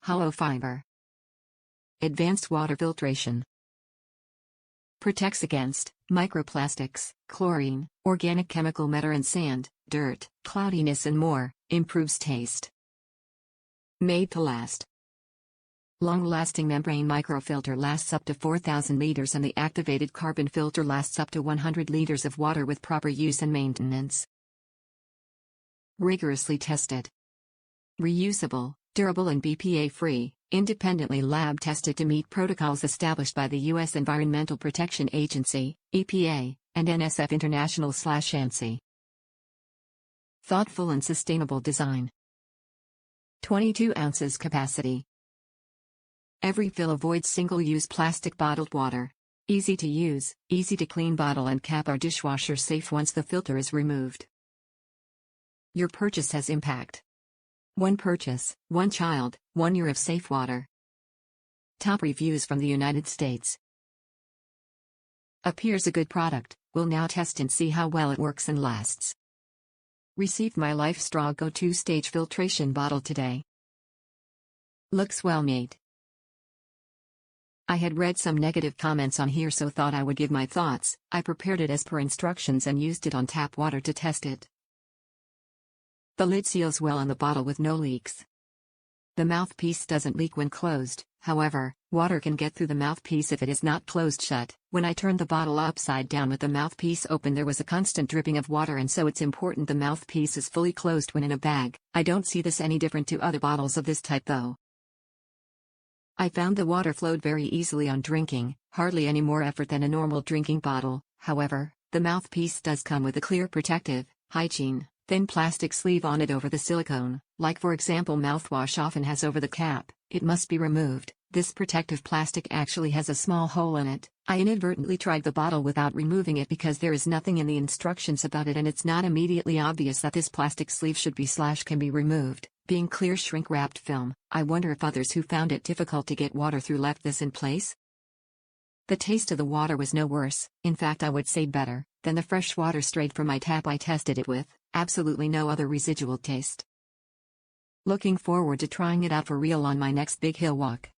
Hollow fiber. Advanced water filtration. Protects against microplastics, chlorine, organic chemical matter and sand, dirt, cloudiness and more. Improves taste. Made to last. Long-lasting membrane microfilter lasts up to 4,000 liters and the activated carbon filter lasts up to 100 liters of water with proper use and maintenance. Rigorously tested. Reusable, durable and BPA-free, independently lab tested to meet protocols established by the U.S. Environmental Protection Agency, EPA, and NSF International/ANSI. Thoughtful and sustainable design. 22 ounces capacity. Every fill avoids single-use plastic bottled water. Easy to use, easy to clean. Bottle and cap are dishwasher safe once the filter is removed. Your purchase has impact. One purchase, one child, 1 year of safe water. Top reviews from the United States. Appears a good product. We'll now test and see how well it works and lasts. Received my LifeStraw Go 2-stage filtration bottle today. Looks well made. I had read some negative comments on here, so thought I would give my thoughts. I prepared it as per instructions and used it on tap water to test it. The lid seals well on the bottle with no leaks. The mouthpiece doesn't leak when closed, however, water can get through the mouthpiece if it is not closed shut. When I turned the bottle upside down with the mouthpiece open, there was a constant dripping of water, and so it's important the mouthpiece is fully closed when in a bag. I don't see this any different to other bottles of this type though. I found the water flowed very easily on drinking, hardly any more effort than a normal drinking bottle. However, the mouthpiece does come with a clear protective, hygiene, thin plastic sleeve on it over the silicone, like for example mouthwash often has over the cap. It must be removed. This protective plastic actually has a small hole in it. I inadvertently tried the bottle without removing it because there is nothing in the instructions about it, and it's not immediately obvious that this plastic sleeve should be / can be removed. Being clear shrink-wrapped film, I wonder if others who found it difficult to get water through left this in place? The taste of the water was no worse, in fact I would say better, than the fresh water straight from my tap I tested it with. Absolutely no other residual taste. Looking forward to trying it out for real on my next big hill walk.